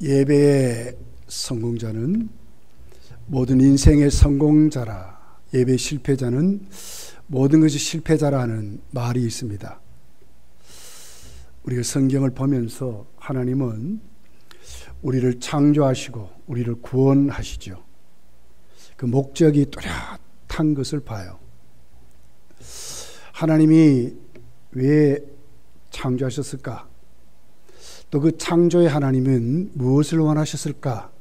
예배의 성공자는 모든 인생의 성공자라, 예배 실패자는 모든 것이 실패자라는 말이 있습니다. 우리가 성경을 보면서 하나님은 우리를 창조하시고 우리를 구원하시죠. 그 목적이 뚜렷한 것을 봐요. 하나님이 왜 창조하셨을까? 또 그 창조의 하나님은 무엇을 원하셨을까?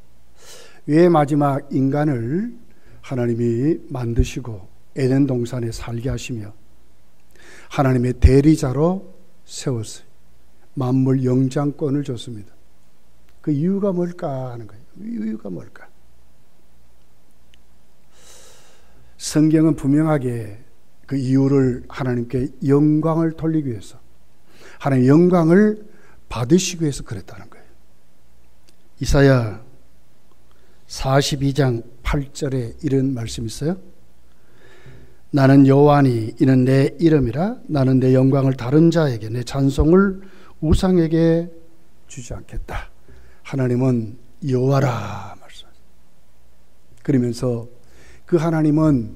왜 마지막 인간을 하나님이 만드시고 에덴 동산에 살게 하시며 하나님의 대리자로 세웠어요. 만물 영장권을 줬습니다. 그 이유가 뭘까 하는 거예요. 이유가 뭘까? 성경은 분명하게 그 이유를 하나님께 영광을 돌리기 위해서, 하나님의 영광을 받으시기 위해서 그랬다는 거예요. 이사야 42장 8절에 이런 말씀이 있어요. 나는 여호와니 이는 내 이름이라. 나는 내 영광을 다른 자에게, 내 찬송을 우상에게 주지 않겠다. 하나님은 여호와라 말씀하세요. 그러면서 그 하나님은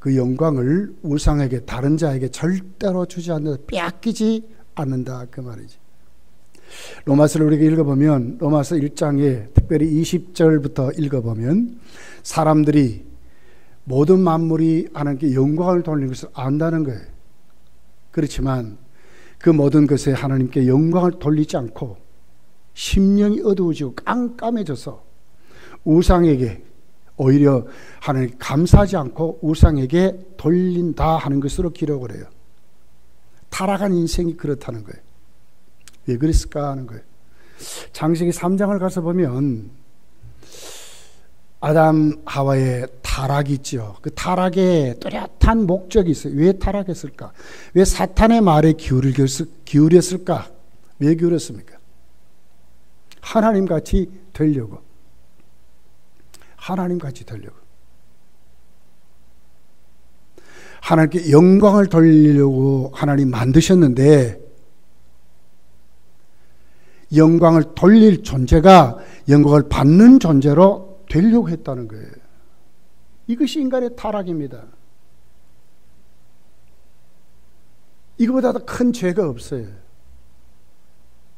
그 영광을 우상에게, 다른 자에게 절대로 주지 않는다, 빼앗기지 않는다, 그 말이지. 로마서를 우리가 읽어보면, 로마서 1장에 특별히 20절부터 읽어보면 사람들이 모든 만물이 하나님께 영광을 돌리는 것을 안다는 거예요. 그렇지만 그 모든 것에 하나님께 영광을 돌리지 않고 심령이 어두워지고 깜깜해져서 우상에게, 오히려 하나님 감사하지 않고 우상에게 돌린다 하는 것으로 기록을 해요. 타락한 인생이 그렇다는 거예요. 왜 그랬을까 하는 거예요. 창세기 3장을 가서 보면 아담 하와의 타락이 있죠. 그 타락에 뚜렷한 목적이 있어요. 왜 타락했을까? 왜 사탄의 말에 기울였을까? 왜 기울였습니까? 하나님같이 되려고. 하나님같이 되려고. 하나님께 영광을 돌리려고 하나님 만드셨는데, 영광을 돌릴 존재가 영광을 받는 존재로 되려고 했다는 거예요. 이것이 인간의 타락입니다. 이거보다 더 큰 죄가 없어요.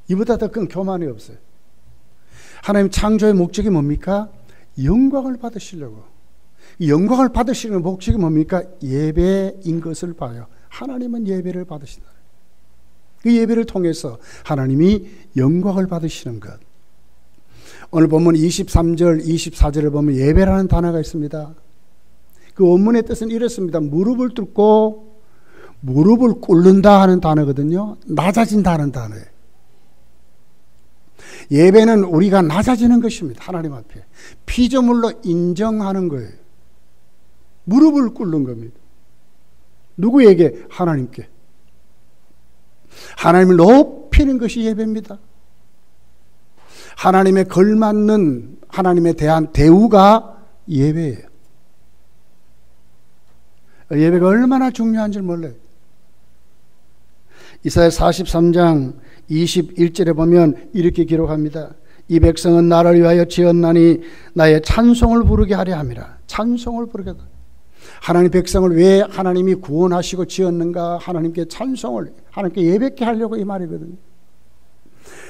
이보다 더 큰 교만이 없어요. 하나님 창조의 목적이 뭡니까? 영광을 받으시려고. 영광을 받으시는 목적이 뭡니까? 예배인 것을 봐요. 하나님은 예배를 받으신다. 그 예배를 통해서 하나님이 영광을 받으시는 것. 오늘 본문 23절, 24절을 보면 예배라는 단어가 있습니다. 그 원문의 뜻은 이렇습니다. 무릎을 꿇고 무릎을 꿇는다 하는 단어거든요. 낮아진다는 단어예요. 예배는 우리가 낮아지는 것입니다. 하나님 앞에 피조물로 인정하는 거예요. 무릎을 꿇는 겁니다. 누구에게? 하나님께. 하나님을 높이는 것이 예배입니다. 하나님에 걸맞는 하나님에 대한 대우가 예배예요. 예배가 얼마나 중요한 줄 몰라요. 이사야 43장 21절에 보면 이렇게 기록합니다. 이 백성은 나를 위하여 지었나니 나의 찬송을 부르게 하려 함이라. 찬송을 부르게 하라. 하나님 백성을 왜 하나님이 구원하시고 지었는가? 하나님께 찬송을, 하나님께 예배케 하려고 이 말이거든요.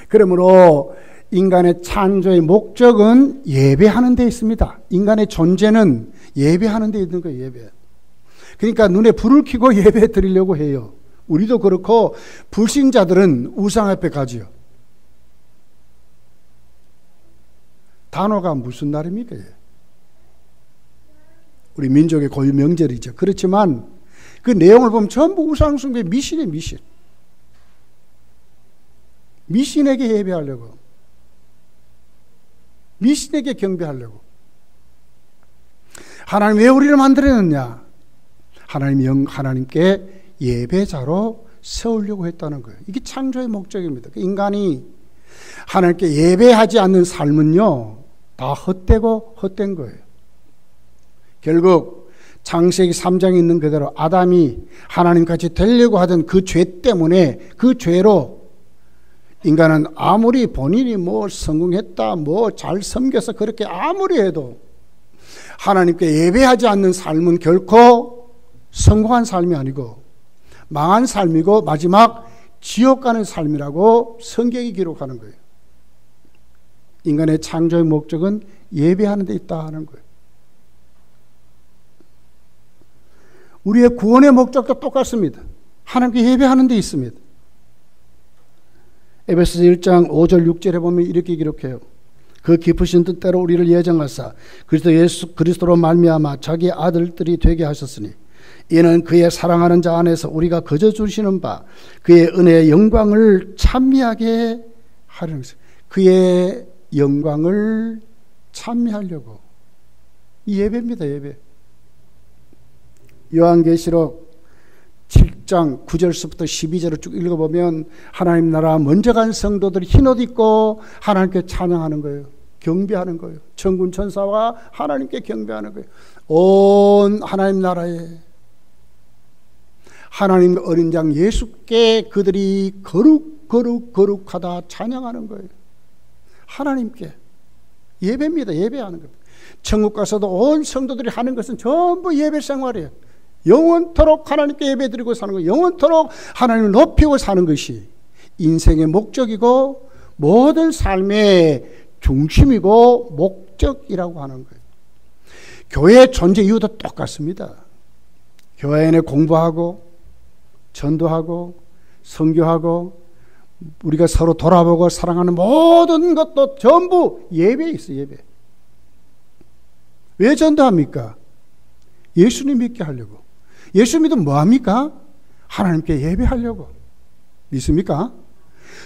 그러므로 인간의 창조의 목적은 예배하는 데 있습니다. 인간의 존재는 예배하는 데 있는 거예요. 예배. 그러니까 눈에 불을 켜고 예배 드리려고 해요. 우리도 그렇고 불신자들은 우상 앞에 가지요. 단어가 무슨 날입니까? 우리 민족의 고유 명절이죠. 그렇지만 그 내용을 보면 전부 우상숭배, 미신이에요. 미신. 미신에게 예배하려고, 미신에게 경배하려고. 하나님 왜 우리를 만들었느냐? 하나님께 예배자로 세우려고 했다는 거예요. 이게 창조의 목적입니다. 인간이 하나님께 예배하지 않는 삶은요, 다 헛되고 헛된 거예요. 결국 창세기 3장에 있는 그대로 아담이 하나님같이 되려고 하던 그 죄 때문에, 그 죄로 인간은 아무리 본인이 뭐 성공했다, 뭐 잘 섬겨서 그렇게 아무리 해도 하나님께 예배하지 않는 삶은 결코 성공한 삶이 아니고 망한 삶이고 마지막 지옥 가는 삶이라고 성경이 기록하는 거예요. 인간의 창조의 목적은 예배하는 데 있다 하는 거예요. 우리의 구원의 목적도 똑같습니다. 하나님께 예배하는 데 있습니다. 에베소서 1장 5절 6절에 보면 이렇게 기록해요. 그 깊으신 뜻대로 우리를 예정하사 그리스도로 말미암아 자기 아들들이 되게 하셨으니 이는 그의 사랑하는 자 안에서 우리가 거저 주시는 바 그의 은혜의 영광을 찬미하게 하려는 것이에요. 그의 영광을 찬미하려고. 이 예배입니다. 예배. 요한계시록 7장 9절부터 12절을 쭉 읽어보면 하나님 나라 먼저 간 성도들이 흰옷 입고 하나님께 찬양하는 거예요. 경배하는 거예요. 천군 천사와 하나님께 경배하는 거예요. 온 하나님 나라에 하나님 어린 양 예수께 그들이 거룩하다 찬양하는 거예요. 하나님께 예배입니다. 예배하는 겁니다. 천국 가서도 온 성도들이 하는 것은 전부 예배 생활이에요. 영원토록 하나님께 예배드리고 사는 것, 영원토록 하나님을 높이고 사는 것이 인생의 목적이고 모든 삶의 중심이고 목적이라고 하는 거예요. 교회의 존재 이유도 똑같습니다. 교회 안에 공부하고 전도하고 선교하고 우리가 서로 돌아보고 사랑하는 모든 것도 전부 예배에 있어요. 예배. 왜 전도합니까? 예수님 믿게 하려고. 예수 믿으면 뭐합니까? 하나님께 예배하려고. 믿습니까?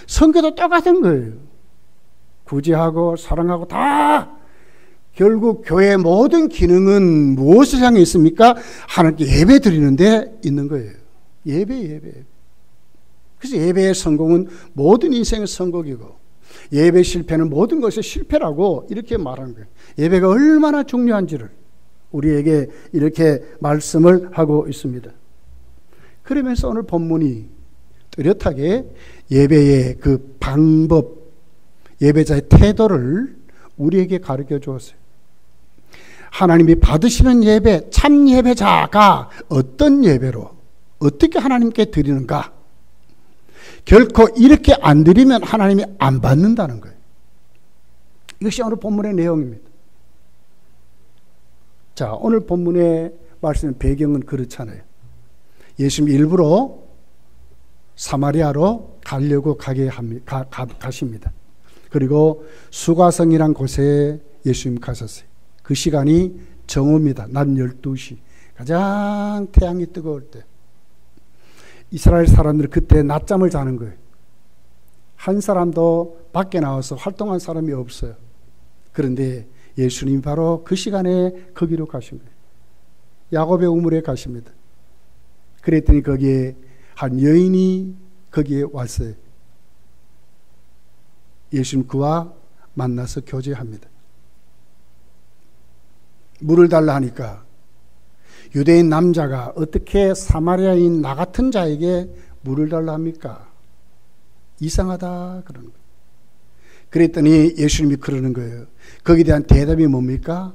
선교도 똑같은 거예요. 구제하고 사랑하고 다 결국 교회의 모든 기능은 무엇을 향해 있습니까? 하나님께 예배 드리는 데 있는 거예요. 예배. 그래서 예배의 성공은 모든 인생의 성공이고 예배 실패는 모든 것의 실패라고 이렇게 말하는 거예요. 예배가 얼마나 중요한지를 우리에게 이렇게 말씀을 하고 있습니다. 그러면서 오늘 본문이 뚜렷하게 예배의 그 방법, 예배자의 태도를 우리에게 가르쳐 주었어요. 하나님이 받으시는 예배, 참 예배자가 어떤 예배로 어떻게 하나님께 드리는가? 결코 이렇게 안 드리면 하나님이 안 받는다는 거예요. 이것이 오늘 본문의 내용입니다. 자, 오늘 본문의 말씀 배경은 그렇잖아요. 예수님이 일부러 사마리아로 가려고 가십니다. 그리고 수가성이란 곳에 예수님 가셨어요. 그 시간이 정오입니다. 낮 12시. 가장 태양이 뜨거울 때. 이스라엘 사람들은 그때 낮잠을 자는 거예요. 한 사람도 밖에 나와서 활동한 사람이 없어요. 그런데 예수님 바로 그 시간에 거기로 가신 거예요. 야곱의 우물에 가십니다. 그랬더니 거기에 한 여인이 거기에 왔어요. 예수님 그와 만나서 교제합니다. 물을 달라 하니까 유대인 남자가 어떻게 사마리아인 나 같은 자에게 물을 달라 합니까? 이상하다 그러는 거예요. 그랬더니 예수님이 그러는 거예요. 거기에 대한 대답이 뭡니까?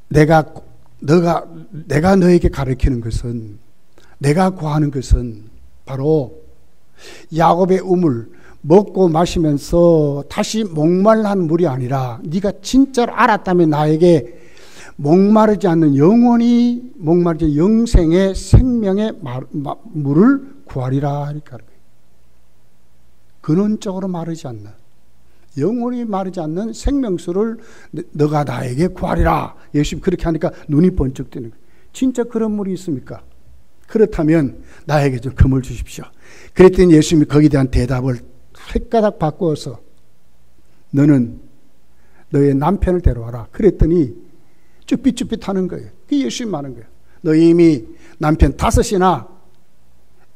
내가 너에게 가르치는 것은, 내가 구하는 것은 바로 야곱의 우물, 먹고 마시면서 다시 목말라한 물이 아니라 네가 진짜로 알았다면 나에게 목마르지 않는 영원히 목마르지 영생의 생명의 물을 구하리라 하니까 근원적으로 마르지 않는 영원히 마르지 않는 생명수를 너가 나에게 구하리라. 예수님 그렇게 하니까 눈이 번쩍 뜨는 거예요. 진짜 그런 물이 있습니까? 그렇다면 나에게 좀 금을 주십시오. 그랬더니 예수님이 거기에 대한 대답을 획가닥 바꾸어서 너는 너의 남편을 데려와라. 그랬더니 쭈삣쭈삣 하는 거예요. 그게 예수님 하는 거예요. 너 이미 남편 5이나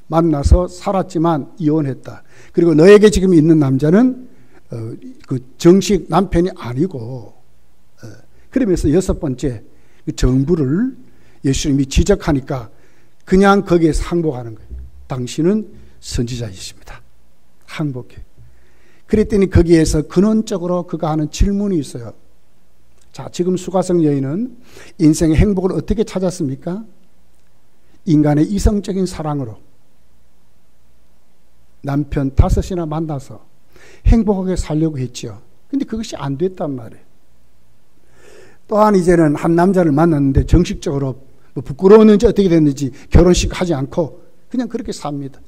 만나서 살았지만 이혼했다. 그리고 너에게 지금 있는 남자는 그 정식 남편이 아니고, 그러면서 6번째 그 정부를 예수님이 지적하니까 그냥 거기에 상복하는 거예요. 당신은 선지자이십니다. 항복해. 그랬더니 거기에서 근원적으로 그가 하는 질문이 있어요. 자, 지금 수가성 여인은 인생의 행복을 어떻게 찾았습니까? 인간의 이성적인 사랑으로 남편 5이나 만나서 행복하게 살려고 했죠. 근데 그것이 안 됐단 말이에요. 또한 이제는 한 남자를 만났는데 정식적으로 뭐 부끄러웠는지 어떻게 됐는지 결혼식 하지 않고 그냥 그렇게 삽니다.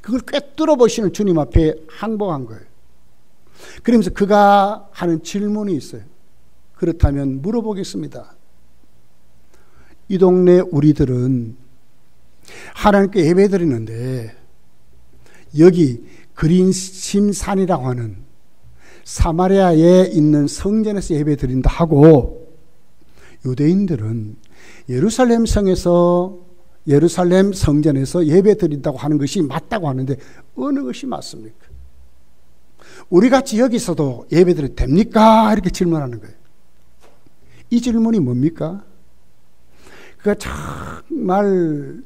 그걸 꿰뚫어 보시는 주님 앞에 항복한 거예요. 그러면서 그가 하는 질문이 있어요. 그렇다면 물어보겠습니다. 이 동네 우리들은 하나님께 예배드리는데 여기 그린심산이라고 하는 사마리아에 있는 성전에서 예배드린다 하고 유대인들은 예루살렘 성전에서 예배드린다고 하는 것이 맞다고 하는데 어느 것이 맞습니까? 우리같이 여기서도 예배드려도 됩니까? 이렇게 질문하는 거예요. 이 질문이 뭡니까? 그가 정말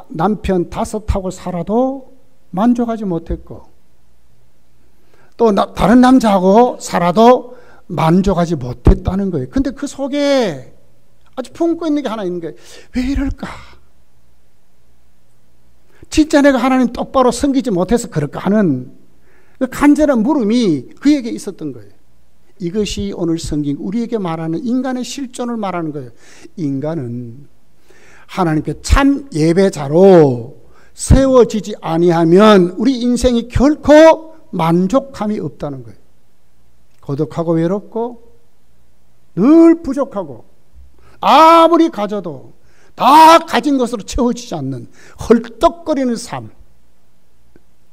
남편 5하고 살아도 만족하지 못했고 또 다른 남자하고 살아도 만족하지 못했다는 거예요. 근데 그 속에 아주 품고 있는 게 하나 있는 거예요. 왜 이럴까? 진짜 내가 하나님 똑바로 섬기지 못해서 그럴까 하는 그 간절한 물음이 그에게 있었던 거예요. 이것이 오늘 성경 우리에게 말하는 인간의 실존을 말하는 거예요. 인간은 하나님께 참 예배자로 세워지지 아니하면 우리 인생이 결코 만족함이 없다는 거예요. 고독하고 외롭고 늘 부족하고 아무리 가져도 다 가진 것으로 채워지지 않는 헐떡거리는 삶,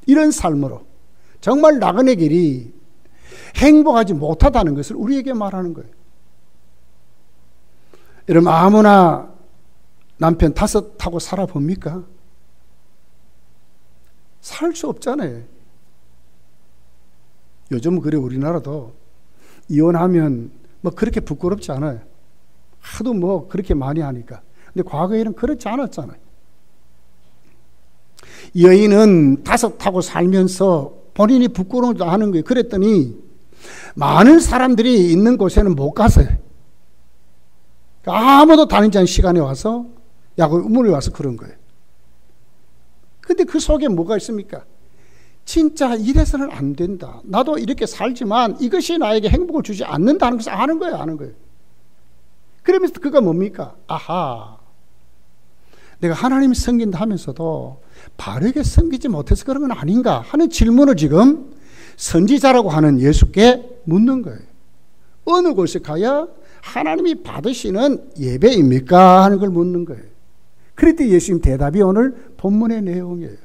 이런 삶으로 정말 나그네 길이 행복하지 못하다는 것을 우리에게 말하는 거예요. 여러분 아무나 남편 5하고 살아봅니까? 살 수 없잖아요. 요즘은 그래 우리나라도 이혼하면 뭐 그렇게 부끄럽지 않아요. 하도 뭐 그렇게 많이 하니까. 근데 과거에는 그렇지 않았잖아요. 여인은 5하고 살면서 본인이 부끄러워도 하는 거예요. 그랬더니 많은 사람들이 있는 곳에는 못 갔어요. 아무도 다니지 않은 시간에 와서 야구문에 와서 그런 거예요. 근데 그 속에 뭐가 있습니까? 진짜 이래서는 안 된다. 나도 이렇게 살지만 이것이 나에게 행복을 주지 않는다는 것을 아는 거예요. 아는 거예요. 그러면서 그가 뭡니까? 아하, 내가 하나님을 섬긴다 하면서도 바르게 섬기지 못해서 그런 건 아닌가 하는 질문을 지금 선지자라고 하는 예수께 묻는 거예요. 어느 곳에 가야 하나님이 받으시는 예배입니까? 하는 걸 묻는 거예요. 그랬더니 예수님 대답이 오늘 본문의 내용이에요.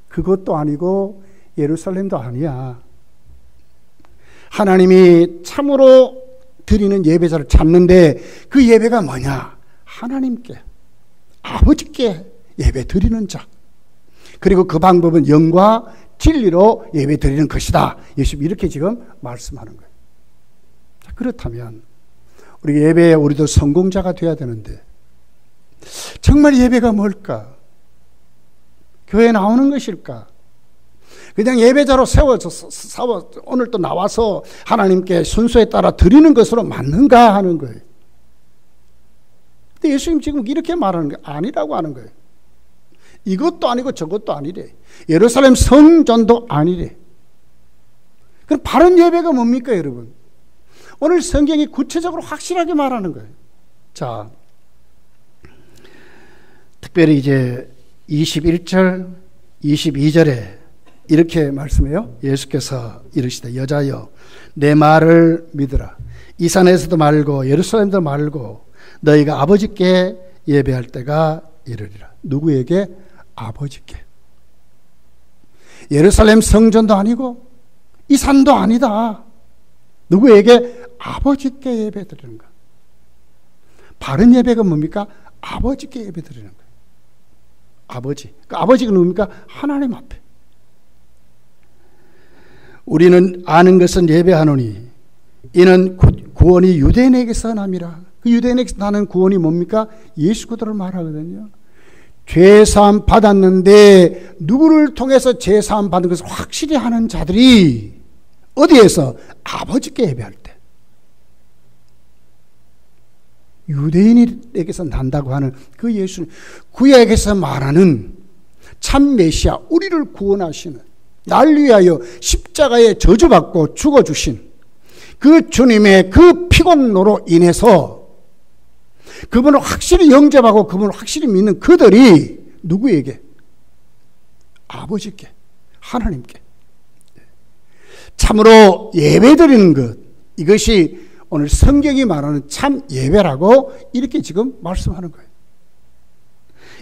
그것도 아니고 예루살렘도 아니야. 하나님이 참으로 드리는 예배자를 찾는데 그 예배가 뭐냐? 하나님께, 아버지께 예배 드리는 자. 그리고 그 방법은 영과 진리로 예배 드리는 것이다. 예수님 이렇게 지금 말씀하는 거예요. 자, 그렇다면 우리 예배에 우리도 성공자가 되어야 되는데 정말 예배가 뭘까? 교회에 나오는 것일까? 그냥 예배자로 세워서 오늘 또 나와서 하나님께 순서에 따라 드리는 것으로 맞는가 하는 거예요. 근데 예수님 지금 이렇게 말하는 게 아니라고 하는 거예요. 이것도 아니고 저것도 아니래. 예루살렘 성전도 아니래. 그럼 바른 예배가 뭡니까, 여러분? 오늘 성경이 구체적으로 확실하게 말하는 거예요. 자, 특별히 이제 21절, 22절에 이렇게 말씀해요. 예수께서 이르시되 여자여 내 말을 믿으라. 이 산에서도 말고 예루살렘도 말고 너희가 아버지께 예배할 때가 이르리라. 누구에게? 아버지께. 예루살렘 성전도 아니고 이 산도 아니다. 누구에게? 아버지께 예배 드리는 거. 바른 예배가 뭡니까? 아버지께 예배 드리는 거예요. 아버지. 그 아버지가 누굽니까? 하나님 앞에. 우리는 아는 것은 예배하노니 이는 구원이 유대인에게서 남이라. 그 유대인에게서 나는 구원이 뭡니까? 예수 그리스도를 말하거든요. 죄사함 받았는데 누구를 통해서 죄사함 받은 것을 확실히 하는 자들이 어디에서? 아버지께 예배할 때. 유대인에게서 난다고 하는 그 예수님, 구약에서 말하는 참 메시아, 우리를 구원하시는, 날 위하여 십자가에 저주받고 죽어주신 그 주님의 그 피공로로 인해서 그분을 확실히 영접하고 그분을 확실히 믿는 그들이 누구에게? 아버지께, 하나님께. 참으로 예배드리는 것, 이것이 오늘 성경이 말하는 참 예배라고 이렇게 지금 말씀하는 거예요.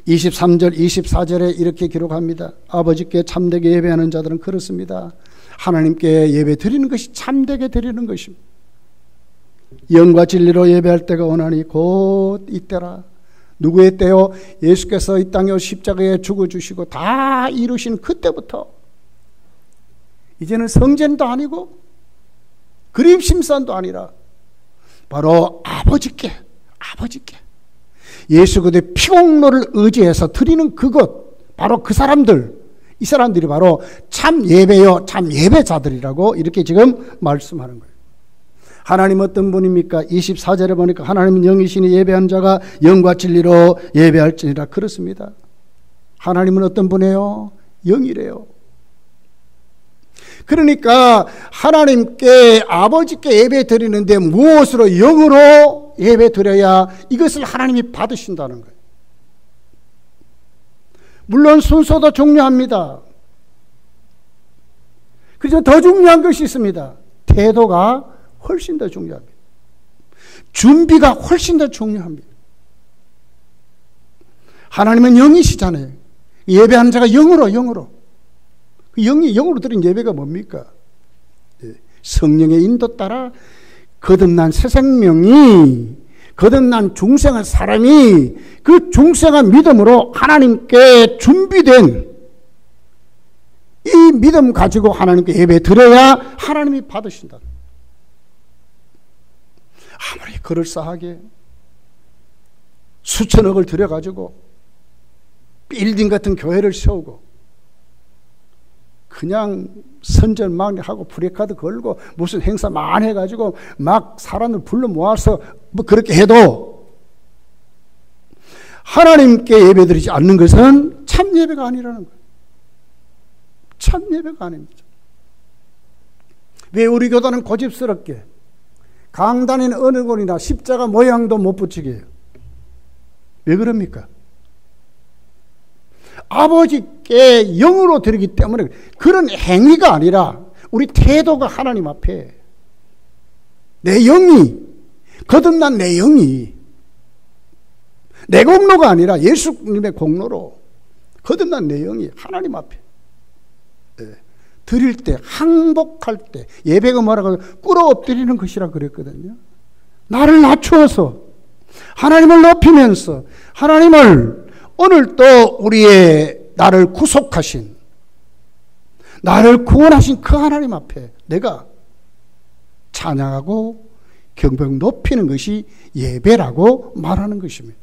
23절, 24절에 이렇게 기록합니다. 아버지께 참되게 예배하는 자들은 그렇습니다. 하나님께 예배 드리는 것이 참되게 드리는 것입니다. 영과 진리로 예배할 때가 오나니 곧 이때라. 누구의 때요? 예수께서 이 땅에 십자가에 죽어주시고 다 이루신 그때부터. 이제는 성전도 아니고 그림심산도 아니라 바로 아버지께 예수 그리스도의 피공로를 의지해서 드리는 그것, 바로 그 사람들, 이 사람들이 바로 참 예배요, 참 예배자들이라고 이렇게 지금 말씀하는 거예요. 하나님 어떤 분입니까? 24절에 보니까 하나님은 영이시니 예배하는 자가 영과 진리로 예배할지니라. 그렇습니다. 하나님은 어떤 분이에요? 영이래요. 그러니까 하나님께, 아버지께 예배 드리는데 무엇으로? 영으로 예배 드려야 이것을 하나님이 받으신다는 거예요. 물론 순서도 중요합니다. 그래서 더 중요한 것이 있습니다. 태도가 훨씬 더 중요합니다. 준비가 훨씬 더 중요합니다. 하나님은 영이시잖아요. 예배하는 자가 영으로. 그 영이 영으로 드린 예배가 뭡니까? 성령의 인도 따라 거듭난 새 생명이, 거듭난 중생한 사람이 그 중생한 믿음으로 하나님께 준비된 이 믿음 가지고 하나님께 예배 드려야 하나님이 받으신다. 아무리 그럴싸하게 수천억을 들여가지고 빌딩 같은 교회를 세우고 그냥 선전 막 하고 프레카드 걸고 무슨 행사 많이 해가지고 막 사람을 불러 모아서 뭐 그렇게 해도 하나님께 예배드리지 않는 것은 참 예배가 아니라는 거예요. 참 예배가 아닙니다. 왜 우리 교단은 고집스럽게 강단에는 어느 곳이나 십자가 모양도 못 붙이게 해요? 왜 그럽니까? 아버지께 영으로 드리기 때문에 그런 행위가 아니라 우리 태도가 하나님 앞에 내 영이, 거듭난 내 영이 내 공로가 아니라 예수님의 공로로 거듭난 내 영이 하나님 앞에 드릴 때, 항복할 때, 예배가 뭐라고 꿇어 엎드리는 것이라 그랬거든요. 나를 낮추어서 하나님을 높이면서 하나님을 오늘 또 우리의 나를 구속하신, 나를 구원하신 그 하나님 앞에 내가 찬양하고 경배하고 높이는 것이 예배라고 말하는 것입니다.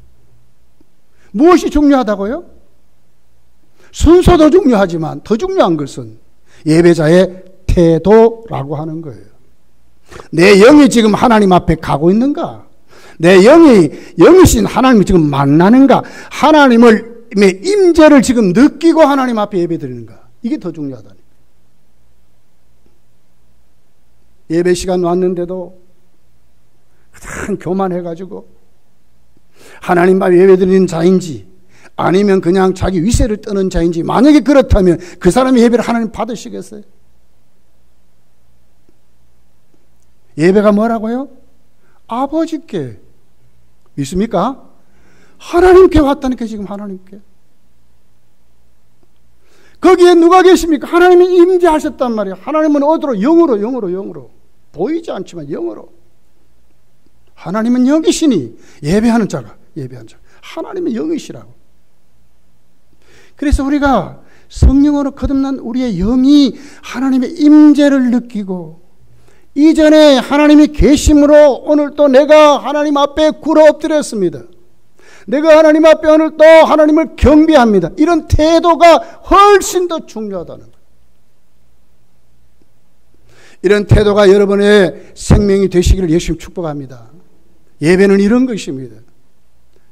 무엇이 중요하다고요? 순서도 중요하지만 더 중요한 것은 예배자의 태도라고 하는 거예요. 내 영이 지금 하나님 앞에 가고 있는가? 내 영이신 하나님을 지금 만나는가? 하나님의 임재를 지금 느끼고 하나님 앞에 예배 드리는가? 이게 더 중요하다. 예배 시간 왔는데도 그냥 교만해가지고 하나님 앞에 예배 드리는 자인지 아니면 그냥 자기 위세를 떠는 자인지, 만약에 그렇다면 그 사람의 예배를 하나님 받으시겠어요? 예배가 뭐라고요? 아버지께. 믿습니까? 하나님께 왔다니까. 지금 하나님께. 거기에 누가 계십니까? 하나님이 임재하셨단 말이에요. 하나님은 어디로? 영으로. 보이지 않지만 영으로. 하나님은 영이시니 예배하는 자가 하나님은 영이시라고. 그래서 우리가 성령으로 거듭난 우리의 영이 하나님의 임재를 느끼고, 이전에 하나님이 계심으로 오늘 또 내가 하나님 앞에 꿇어 엎드렸습니다. 내가 하나님 앞에 오늘도 하나님을 경배합니다. 이런 태도가 훨씬 더 중요하다는 거예요. 이런 태도가 여러분의 생명이 되시기를 예수님 축복합니다. 예배는 이런 것입니다.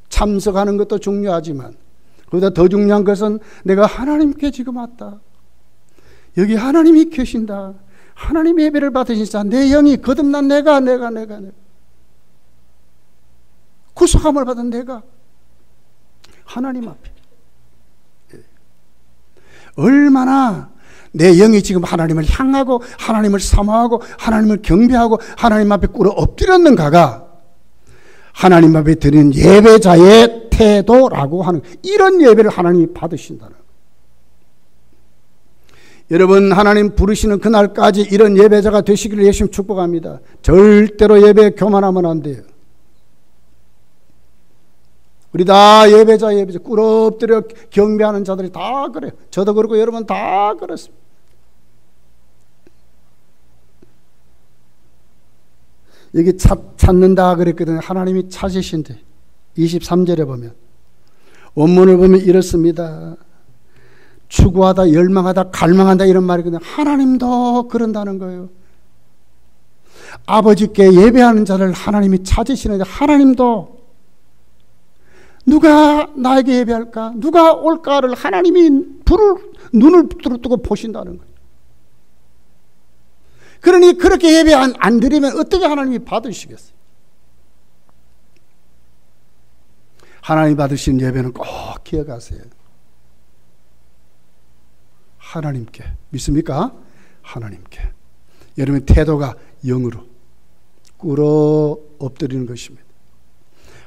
참석하는 것도 중요하지만 그보다 더 중요한 것은 내가 하나님께 지금 왔다. 여기 하나님이 계신다. 하나님 예배를 받으시자 내 영이 거듭난 내가 구속함을 받은 내가 하나님 앞에 얼마나 내 영이 지금 하나님을 향하고 하나님을 사모하고 하나님을 경배하고 하나님 앞에 꿇어 엎드렸는가가 하나님 앞에 드리는 예배자의 태도라고 하는 이런 예배를 하나님이 받으신다는 거예요. 여러분 하나님 부르시는 그날까지 이런 예배자가 되시기를 예수님 축복합니다. 절대로 예배에 교만하면 안 돼요. 우리 다 예배자 꿇어 엎드려 경배하는 자들이 다 그래요. 저도 그렇고 여러분 다 그렇습니다. 여기 찾는다 그랬거든요. 하나님이 찾으신데 23절에 보면 원문을 보면 이렇습니다. 추구하다, 열망하다, 갈망한다 이런 말이거든요. 하나님도 그런다는 거예요. 아버지께 예배하는 자를 하나님이 찾으시는데 하나님도 누가 나에게 예배할까? 누가 올까를 하나님이 눈을 뜨고 보신다는 거예요. 그러니 그렇게 예배 안 드리면 어떻게 하나님이 받으시겠어요? 하나님 받으신 예배는 꼭 기억하세요. 하나님께. 믿습니까? 하나님께. 여러분의 태도가 영으로 꿇어 엎드리는 것입니다.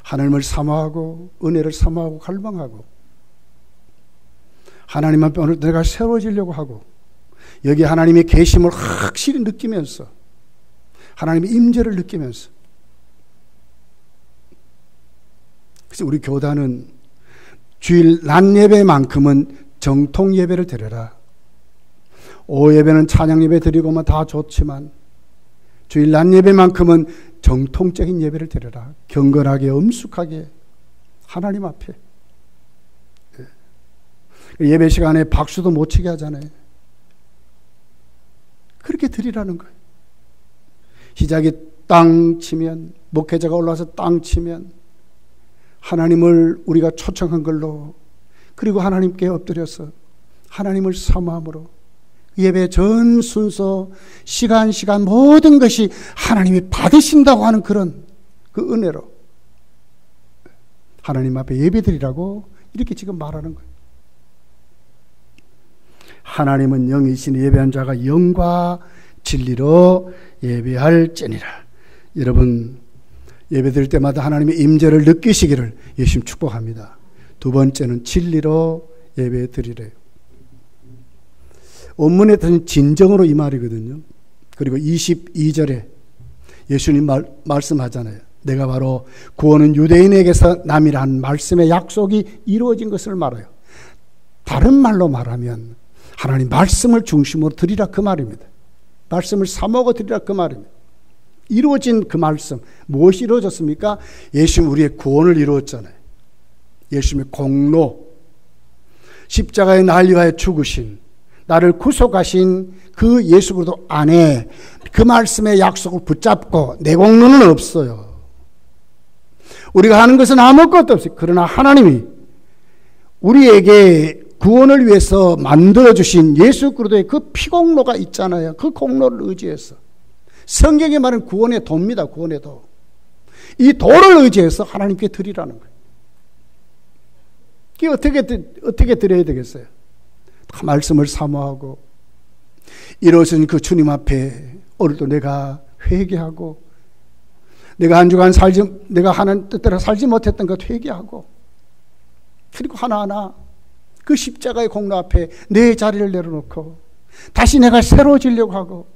하나님을 사모하고 은혜를 사모하고 갈망하고 하나님 앞에 오늘 내가 세워지려고 하고 여기 하나님의 계심을 확실히 느끼면서 하나님의 임재를 느끼면서 그래서 우리 교단은 주일 낮 예배만큼은 정통 예배를 드려라. 오후 예배는 찬양 예배 드리고만 다 좋지만 주일 낮 예배만큼은 정통적인 예배를 드려라. 경건하게 엄숙하게 하나님 앞에. 예배 시간에 박수도 못 치게 하잖아요. 그렇게 드리라는 거예요. 시작이 땅 치면 목회자가 올라와서 땅 치면 하나님을 우리가 초청한 걸로 그리고 하나님께 엎드려서 하나님을 사모함으로 예배 전 순서 시간 모든 것이 하나님이 받으신다고 하는 그런 그 은혜로 하나님 앞에 예배드리라고 이렇게 지금 말하는 거예요. 하나님은 영이시니 예배한 자가 영과 진리로 예배할지니라. 여러분 예배드릴 때마다 하나님의 임재를 느끼시기를 예수님 축복합니다. 두 번째는 진리로 예배드리래요. 원문에 따른 진정으로 이 말이거든요. 그리고 22절에 예수님 말씀하잖아요. 내가 바로 구원은 유대인에게서 남이라는 말씀의 약속이 이루어진 것을 말해요. 다른 말로 말하면 하나님 말씀을 중심으로 드리라 그 말입니다. 말씀을 사모하고 드리라 그 말입니다. 이루어진 그 말씀 무엇이 이루어졌습니까? 예수님 우리의 구원을 이루었잖아요. 예수님의 공로 십자가에 날 위하여 죽으신 나를 구속하신 그 예수 그리스도 안에 그 말씀의 약속을 붙잡고 내 공로는 없어요. 우리가 하는 것은 아무것도 없어요. 그러나 하나님이 우리에게 구원을 위해서 만들어주신 예수 그리스도의 그 피공로가 있잖아요. 그 공로를 의지해서 성경에 말하는 구원의 도입니다. 구원의 도. 이 도를 의지해서 하나님께 드리라는 거예요. 이게 어떻게 드려야 되겠어요? 말씀을 사모하고 이루어진 그 주님 앞에 오늘도 내가 회개하고 내가 한 주간 내가 하는 뜻대로 살지 못했던 것 회개하고 그리고 하나하나 그 십자가의 공로 앞에 내 자리를 내려놓고 다시 내가 새로워지려고 하고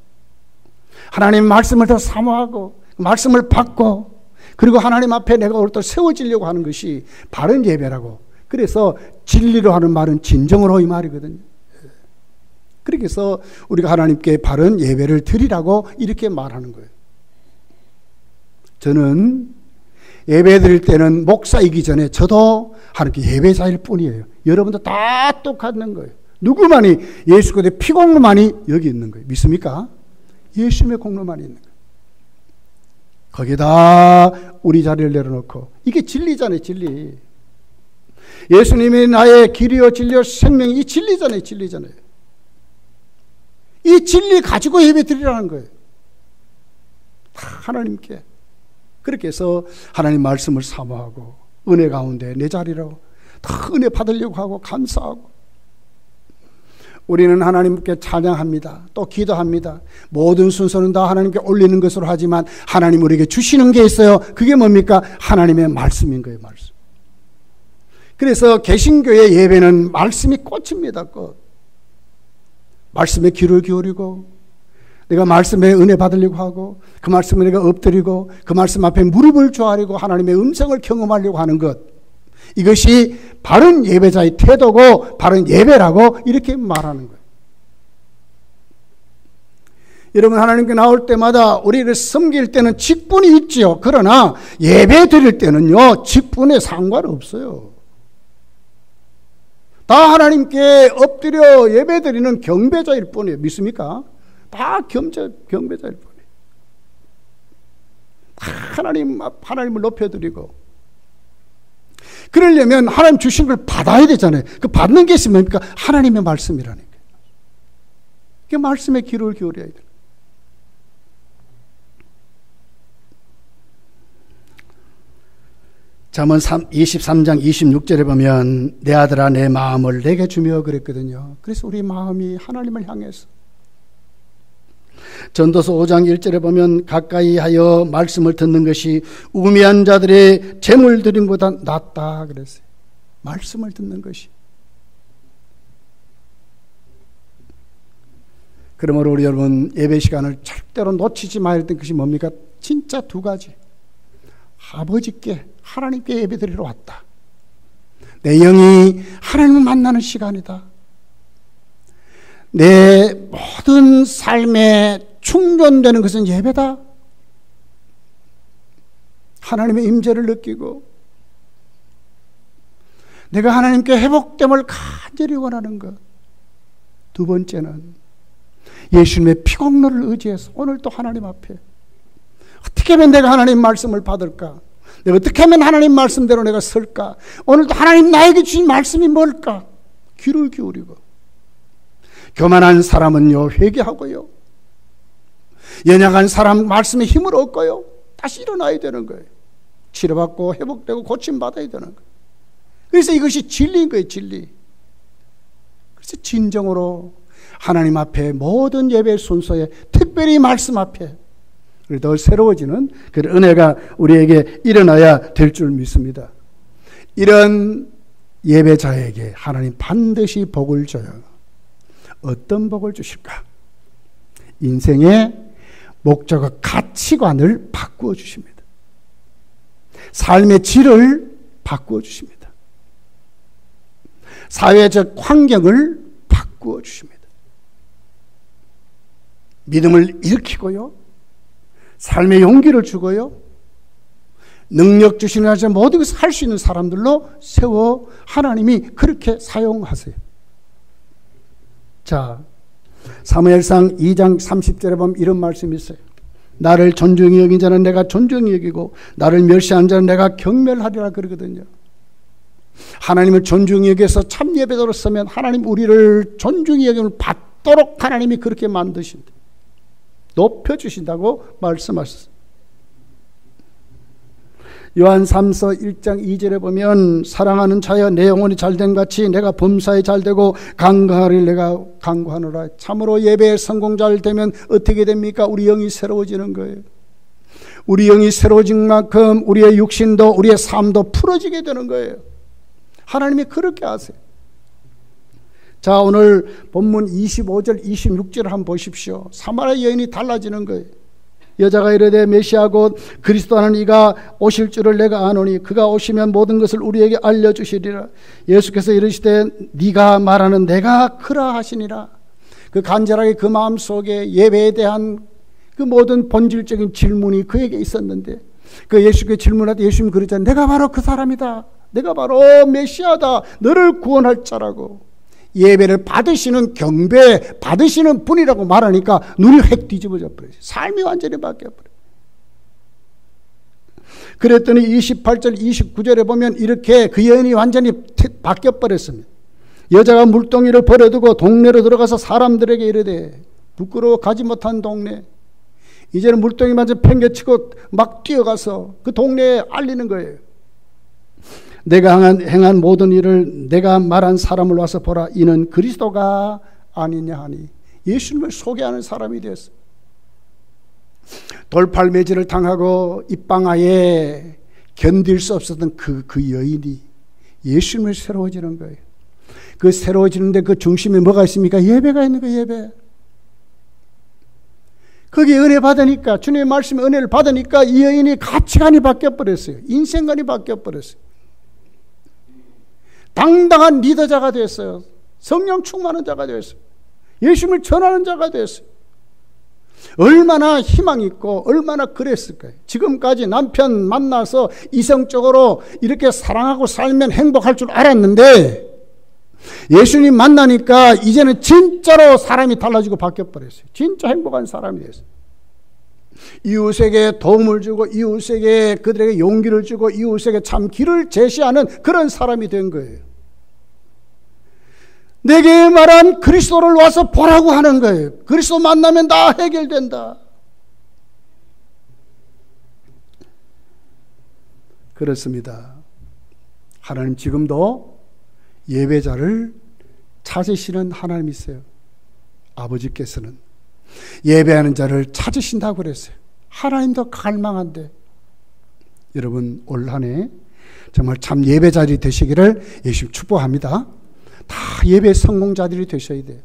하나님 말씀을 더 사모하고 말씀을 받고 그리고 하나님 앞에 내가 오늘도 세워지려고 하는 것이 바른 예배라고. 그래서 진리로 하는 말은 진정으로 이 말이거든요. 그렇게 해서 우리가 하나님께 바른 예배를 드리라고 이렇게 말하는 거예요. 저는 예배 드릴 때는 목사이기 전에 저도 하나님께 예배자일 뿐이에요. 여러분도 다 똑같은 거예요. 누구만이 예수 그리스도의 피공로만이 여기 있는 거예요. 믿습니까? 예수님의 공로만이 있는 거예요. 거기다 우리 자리를 내려놓고, 이게 진리잖아요. 진리. 예수님이 나의 길이요 진리요 생명이 이 진리잖아요. 진리잖아요. 이 진리 가지고 예배 드리라는 거예요. 다 하나님께. 그렇게 해서 하나님 말씀을 사모하고 은혜 가운데 내 자리로 다 은혜 받으려고 하고 감사하고, 우리는 하나님께 찬양합니다. 또 기도합니다. 모든 순서는 다 하나님께 올리는 것으로 하지만 하나님 우리에게 주시는 게 있어요. 그게 뭡니까? 하나님의 말씀인 거예요. 말씀. 그래서 개신교의 예배는 말씀이 꽃입니다. 꽃. 말씀에 귀를 기울이고, 내가 말씀에 은혜 받으려고 하고, 그 말씀에 내가 엎드리고, 그 말씀 앞에 무릎을 조아리고 하나님의 음성을 경험하려고 하는 것, 이것이 바른 예배자의 태도고 바른 예배라고 이렇게 말하는 거예요. 여러분, 하나님께 나올 때마다 우리를 섬길 때는 직분이 있지요. 그러나 예배 드릴 때는요, 직분에 상관없어요. 다 하나님께 엎드려 예배 드리는 경배자일 뿐이에요. 믿습니까? 다 경배자일 뿐이에요. 다 하나님을 높여드리고, 그러려면 하나님 주신 걸 받아야 되잖아요. 그 받는 게 있으면 뭡니까? 하나님의 말씀이라니까. 그 말씀에 귀를 기울여야 돼요. 잠언 23장 26절에 보면 내 아들아 내 마음을 내게 주며 그랬거든요. 그래서 우리 마음이 하나님을 향해서, 전도서 5장 1절에 보면 가까이 하여 말씀을 듣는 것이 우매한 자들의 재물 드림보다 낫다 그랬어요. 말씀을 듣는 것이. 그러므로 우리 여러분 예배 시간을 절대로 놓치지 말아야 했던 것이 뭡니까? 진짜 두 가지. 아버지께 하나님께 예배 드리러 왔다. 내 영이 하나님을 만나는 시간이다. 내 모든 삶에 충전되는 것은 예배다. 하나님의 임재를 느끼고 내가 하나님께 회복됨을 간절히 원하는 것. 두 번째는 예수님의 피공로를 의지해서 오늘 또 하나님 앞에 어떻게 하면 내가 하나님 말씀을 받을까? 내가 어떻게 하면 하나님 말씀대로 내가 설까? 오늘도 하나님 나에게 주신 말씀이 뭘까? 귀를 기울이고, 교만한 사람은요 회개하고요, 연약한 사람 말씀에 힘을 얻고요 다시 일어나야 되는 거예요. 치료받고 회복되고 고침받아야 되는 거예요. 그래서 이것이 진리인 거예요. 진리. 그래서 진정으로 하나님 앞에 모든 예배 순서에, 특별히 말씀 앞에 더 새로워지는 그런 은혜가 우리에게 일어나야 될 줄 믿습니다. 이런 예배자에게 하나님 반드시 복을 줘요. 어떤 복을 주실까? 인생의 목적과 가치관을 바꾸어 주십니다. 삶의 질을 바꾸어 주십니다. 사회적 환경을 바꾸어 주십니다. 믿음을 일으키고요, 삶의 용기를 주고요, 능력 주시는 하자 모든 것을 할 수 있는 사람들로 세워 하나님이 그렇게 사용하세요. 자, 사무엘상 2장 30절에 보면 이런 말씀이 있어요. 나를 존중히 여긴 자는 내가 존중히 여기고 나를 멸시한 자는 내가 경멸하리라 그러거든요. 하나님을 존중히 여기서 참 예배자로 서면 하나님 우리를 존중히 여김을 받도록 하나님이 그렇게 만드신다. 높여주신다고 말씀하셨어요. 요한 3서 1장 2절에 보면 사랑하는 자여 내 영혼이 잘된 같이 내가 범사에 잘되고 강구하리를 내가 강구하노라. 참으로 예배에 성공 잘 되면 어떻게 됩니까? 우리 영이 새로워지는 거예요. 우리 영이 새로워진 만큼 우리의 육신도 우리의 삶도 풀어지게 되는 거예요. 하나님이 그렇게 하세요. 자, 오늘 본문 25절 26절을 한번 보십시오. 사마리아 여인이 달라지는 거예요. 여자가 이르되 메시아 곧 그리스도 하는 이가 오실 줄을 내가 아노니 그가 오시면 모든 것을 우리에게 알려주시리라. 예수께서 이르시되 네가 말하는 내가 그라 하시니라. 그 간절하게 그 마음속에 예배에 대한 그 모든 본질적인 질문이 그에게 있었는데 그 예수께 질문할 때 예수님 그러잖아요. 내가 바로 그 사람이다. 내가 바로 메시아다. 너를 구원할 자라고. 예배를 받으시는 경배 받으시는 분이라고 말하니까 눈이 획 뒤집어져 버려요. 삶이 완전히 바뀌어버려요. 그랬더니 28절 29절에 보면 이렇게 그 여인이 완전히 바뀌어버렸습니다. 여자가 물동이를 버려두고 동네로 들어가서 사람들에게 이르되 부끄러워 가지 못한 동네, 이제는 물동이 완전 팽개치고 막 뛰어가서 그 동네에 알리는 거예요. 내가 행한 모든 일을 내가 말한 사람을 와서 보라. 이는 그리스도가 아니냐 하니 예수님을 소개하는 사람이 되었어요. 돌팔매질을 당하고 입방아에 견딜 수 없었던 그 여인이 예수님을 새로워지는 거예요. 그 새로워지는데 그 중심에 뭐가 있습니까? 예배가 있는 거예요. 예배. 거기에 은혜 받으니까, 주님의 말씀에 은혜를 받으니까 이 여인이 가치관이 바뀌어버렸어요. 인생관이 바뀌어버렸어요. 당당한 리더자가 됐어요. 성령 충만한 자가 됐어요. 예수님을 전하는 자가 됐어요. 얼마나 희망 있고 얼마나 그랬을까요? 지금까지 남편 만나서 이성적으로 이렇게 사랑하고 살면 행복할 줄 알았는데 예수님 만나니까 이제는 진짜로 사람이 달라지고 바뀌어버렸어요. 진짜 행복한 사람이 됐어요. 이웃에게 도움을 주고 이웃에게 그들에게 용기를 주고 이웃에게 참 길을 제시하는 그런 사람이 된 거예요. 내게 말한 그리스도를 와서 보라고 하는 거예요. 그리스도 만나면 다 해결된다. 그렇습니다. 하나님 지금도 예배자를 찾으시는 하나님이세요. 아버지께서는 예배하는 자를 찾으신다고 그랬어요. 하나님도 갈망한데 여러분 올 한 해 정말 참 예배자들이 되시기를 예수님 축복합니다. 다 예배 성공자들이 되셔야 돼요.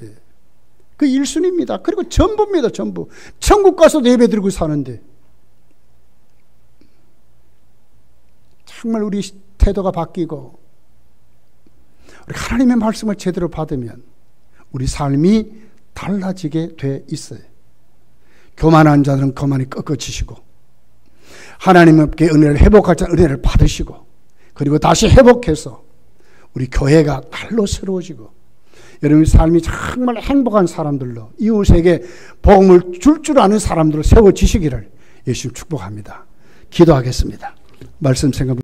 예. 그 1순위입니다. 그리고 전부입니다. 전부. 천국 가서도 예배 드리고 사는데 정말 우리 태도가 바뀌고 우리 하나님의 말씀을 제대로 받으면 우리 삶이 달라지게 돼 있어요. 교만한 자들은 교만이 꺾어지시고 하나님께 은혜를 회복할 자는 은혜를 받으시고 그리고 다시 회복해서 우리 교회가 날로 새로워지고 여러분의 삶이 정말 행복한 사람들로 이웃에게 복음을 줄 아는 사람들로 세워지시기를 예수님 축복합니다. 기도하겠습니다. 말씀 생각